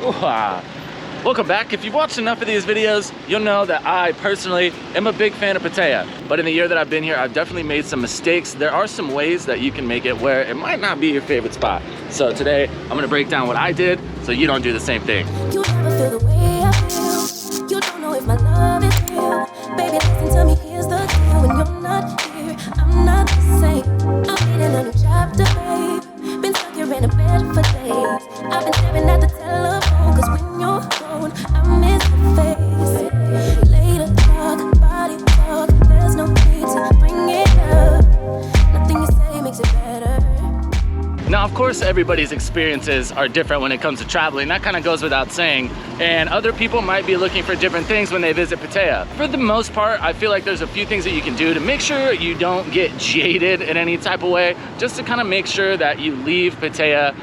Welcome back. If you've watched enough of these videos, you'll know that I personally am a big fan of Pattaya. But in the year that I've been here, I've definitely made some mistakes. There are some ways that you can make it where it might not be your favorite spot. So today, I'm gonna break down what I did so you don't do the same thing. You never feel the way I feel. You don't know if my love is real. Baby, listen to me, here's the deal. When you're not here, I'm not the same. I'm reading a new chapter, babe. Been stuck here in a bed for days. I've been staring at the telephone, cause when you're gone, I miss your face. Later talk, body talk, there's no need to bring it up. Nothing you say makes it better. Now, of course, everybody's experiences are different when it comes to traveling. That kind of goes without saying. And other people might be looking for different things when they visit Pattaya. For the most part, I feel like there's a few things that you can do to make sure you don't get jaded in any type of way, just to kind of make sure that you leave Pattaya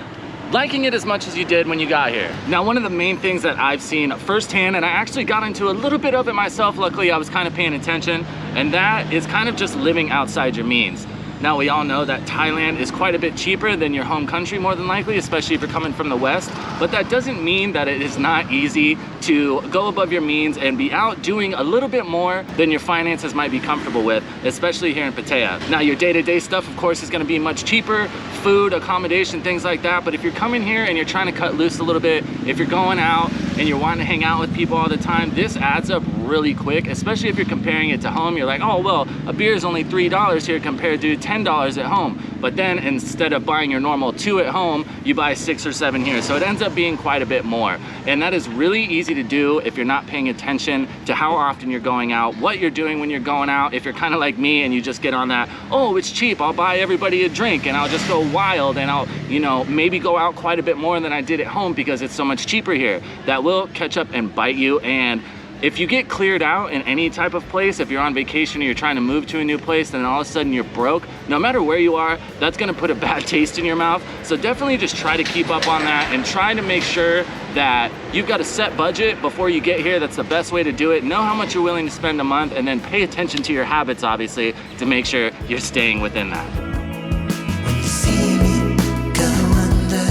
liking it as much as you did when you got here. Now, one of the main things that I've seen firsthand, and I actually got into a little bit of it myself, luckily I was kind of paying attention, and that is kind of just living outside your means. Now, we all know that Thailand is quite a bit cheaper than your home country, more than likely, especially if you're coming from the West. But that doesn't mean that it is not easy to go above your means and be out doing a little bit more than your finances might be comfortable with, especially here in Pattaya. Now, your day-to-day stuff, of course, is gonna be much cheaper, food, accommodation, things like that. But if you're coming here and you're trying to cut loose a little bit, if you're going out and you're wanting to hang out with people all the time, this adds up really quick, especially if you're comparing it to home. You're like, oh, well, a beer is only $3 here compared to $10 at home. But then instead of buying your normal 2 at home, you buy 6 or 7 here. So it ends up being quite a bit more. And that is really easy to do if you're not paying attention to how often you're going out, what you're doing when you're going out. If you're kind of like me and you just get on that, oh, it's cheap, I'll buy everybody a drink and I'll just go wild and I'll, you know, maybe go out quite a bit more than I did at home because it's so much cheaper here. That will catch up and bite you. And if you get cleared out in any type of place, if you're on vacation or you're trying to move to a new place, then all of a sudden you're broke, no matter where you are, that's gonna put a bad taste in your mouth. So definitely just try to keep up on that and try to make sure that you've got a set budget before you get here. That's the best way to do it. Know how much you're willing to spend a month and then pay attention to your habits, obviously, to make sure you're staying within that. When you see me go under,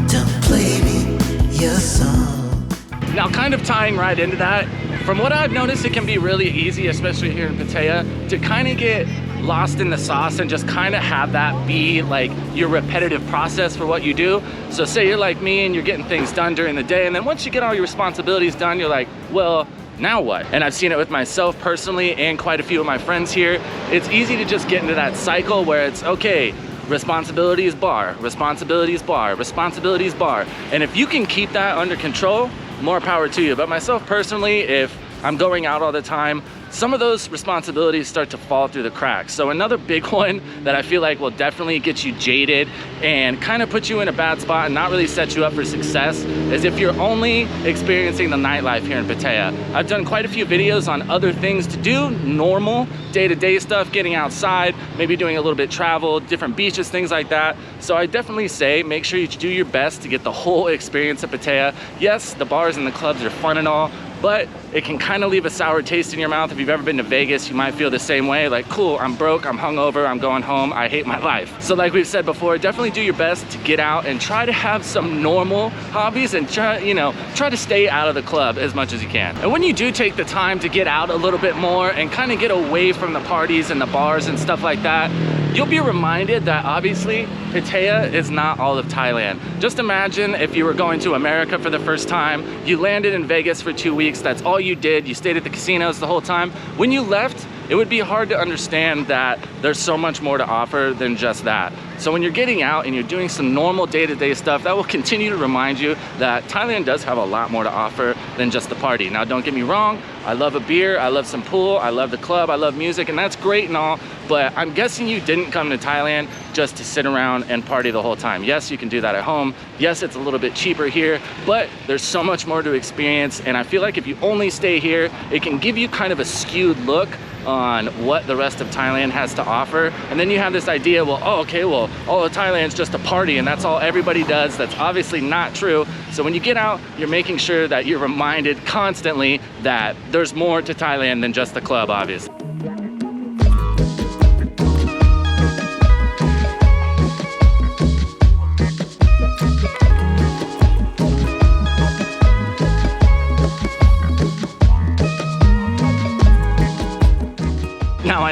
don't play me your song. Now, kind of tying right into that, from what I've noticed, it can be really easy, especially here in Pattaya, to kind of get lost in the sauce and just kind of have that be like your repetitive process for what you do. So say you're like me and you're getting things done during the day, and then once you get all your responsibilities done, you're like, well, now what? And I've seen it with myself personally and quite a few of my friends here. It's easy to just get into that cycle where it's, okay, responsibilities bar, responsibilities bar, responsibilities bar. And if you can keep that under control, more power to you. But myself personally, if I'm going out all the time, some of those responsibilities start to fall through the cracks. So another big one that I feel like will definitely get you jaded and kind of put you in a bad spot and not really set you up for success is if you're only experiencing the nightlife here in Pattaya. I've done quite a few videos on other things to do, normal day-to-day stuff, getting outside, maybe doing a little bit of travel, different beaches, things like that. So I definitely say make sure you do your best to get the whole experience of Pattaya. Yes, the bars and the clubs are fun and all, but it can kind of leave a sour taste in your mouth. If you've ever been to Vegas, you might feel the same way, like, cool, I'm broke, I'm hungover, I'm going home, I hate my life. So like we've said before, definitely do your best to get out and try to have some normal hobbies and try to stay out of the club as much as you can. And when you do take the time to get out a little bit more and kind of get away from the parties and the bars and stuff like that, you'll be reminded that obviously Pattaya is not all of Thailand. Just imagine if you were going to America for the first time, you landed in Vegas for 2 weeks, that's all you did, you stayed at the casinos the whole time. When you left, it would be hard to understand that there's so much more to offer than just that. So when you're getting out and you're doing some normal day-to-day stuff, that will continue to remind you that Thailand does have a lot more to offer than just the party. Now, don't get me wrong, I love a beer, I love some pool, I love the club, I love music, and that's great and all, but I'm guessing you didn't come to Thailand just to sit around and party the whole time. Yes, you can do that at home. Yes, it's a little bit cheaper here, but there's so much more to experience, and I feel like if you only stay here, it can give you kind of a skewed look on what the rest of Thailand has to offer. And then you have this idea, well, oh, okay, well, all of Thailand's just a party and that's all everybody does. That's obviously not true. So when you get out, you're making sure that you're reminded constantly that there's more to Thailand than just the club, obviously.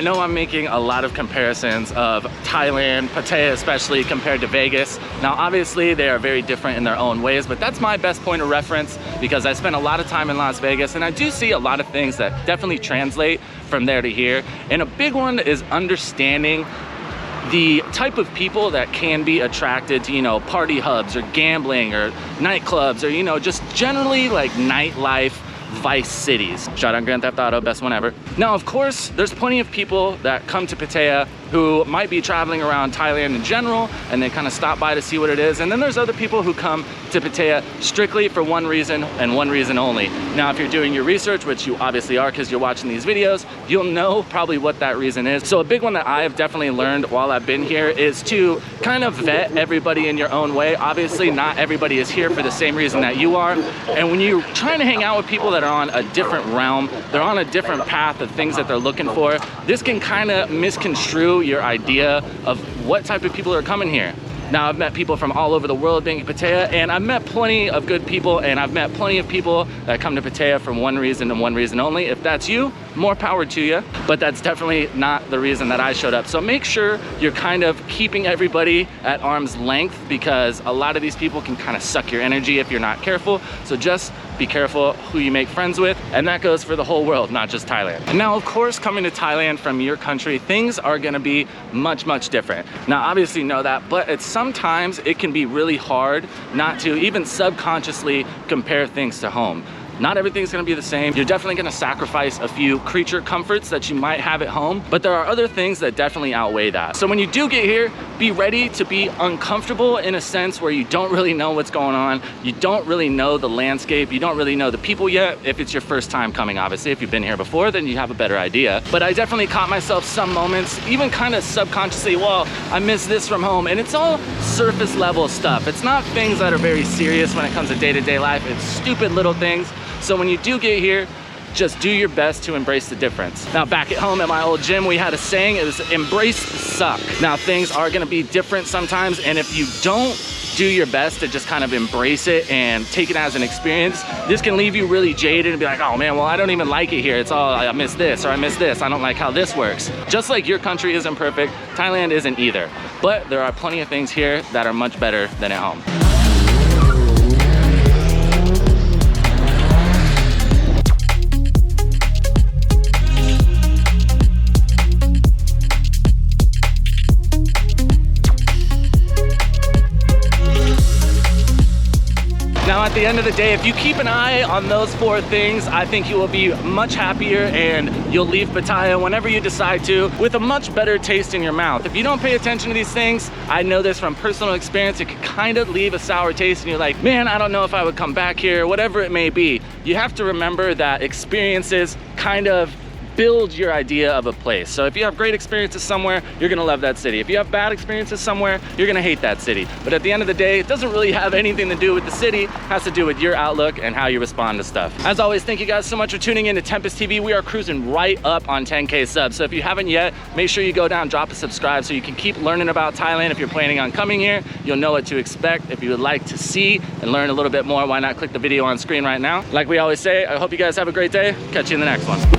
know I'm making a lot of comparisons of Thailand, Pattaya especially, compared to Vegas. Now, obviously, they are very different in their own ways, but that's my best point of reference because I spent a lot of time in Las Vegas, and I do see a lot of things that definitely translate from there to here. And a big one is understanding the type of people that can be attracted to, you know, party hubs or gambling or nightclubs or, you know, just generally like nightlife vice cities. Shout out Grand Theft Auto, best one ever. Now, of course, there's plenty of people that come to Pattaya who might be traveling around Thailand in general, and they kind of stop by to see what it is. And then there's other people who come to Pattaya strictly for one reason and one reason only. Now, if you're doing your research, which you obviously are because you're watching these videos, you'll know probably what that reason is. So a big one that I have definitely learned while I've been here is to kind of vet everybody in your own way. Obviously, not everybody is here for the same reason that you are. And when you're trying to hang out with people that are on a different realm, they're on a different path of things that they're looking for, this can kind of misconstrue your idea of what type of people are coming here. Now, I've met people from all over the world being in Pattaya, and I've met plenty of good people, and I've met plenty of people that come to Pattaya for one reason and one reason only. If that's you, more power to you, but that's definitely not the reason that I showed up. So make sure you're kind of keeping everybody at arm's length, because a lot of these people can kind of suck your energy if you're not careful. So just be careful who you make friends with, and that goes for the whole world, not just Thailand. And now, of course, coming to Thailand from your country, things are gonna be much, much different. Now, obviously know that, but sometimes it can be really hard not to even subconsciously compare things to home. Not everything's gonna be the same. You're definitely gonna sacrifice a few creature comforts that you might have at home, but there are other things that definitely outweigh that. So when you do get here, be ready to be uncomfortable in a sense where you don't really know what's going on. You don't really know the landscape. You don't really know the people yet. If it's your first time coming, obviously. If you've been here before, then you have a better idea. But I definitely caught myself some moments, even kind of subconsciously, well, I miss this from home. And it's all surface level stuff. It's not things that are very serious when it comes to day-to-day life. It's stupid little things. So when you do get here, just do your best to embrace the difference. Now, back at home at my old gym, we had a saying, it was embrace the suck. Now, things are gonna be different sometimes, and if you don't do your best to just kind of embrace it and take it as an experience, this can leave you really jaded and be like, oh man, well, I don't even like it here. It's all, I miss this, or I miss this. I don't like how this works. Just like your country isn't perfect, Thailand isn't either. But there are plenty of things here that are much better than at home. Now, at the end of the day, if you keep an eye on those 4 things, I think you will be much happier, and you'll leave Pattaya whenever you decide to with a much better taste in your mouth. If you don't pay attention to these things, I know this from personal experience, it can kind of leave a sour taste and you're like, man, I don't know if I would come back here, whatever it may be. You have to remember that experiences kind of build your idea of a place. So if you have great experiences somewhere, you're gonna love that city. If you have bad experiences somewhere, you're gonna hate that city. But at the end of the day, it doesn't really have anything to do with the city. It has to do with your outlook and how you respond to stuff. As always, thank you guys so much for tuning in to Tempus TV. We are cruising right up on 10K subs. So if you haven't yet, make sure you go down, drop a subscribe so you can keep learning about Thailand. If you're planning on coming here, you'll know what to expect. If you would like to see and learn a little bit more, why not click the video on screen right now? Like we always say, I hope you guys have a great day. Catch you in the next one.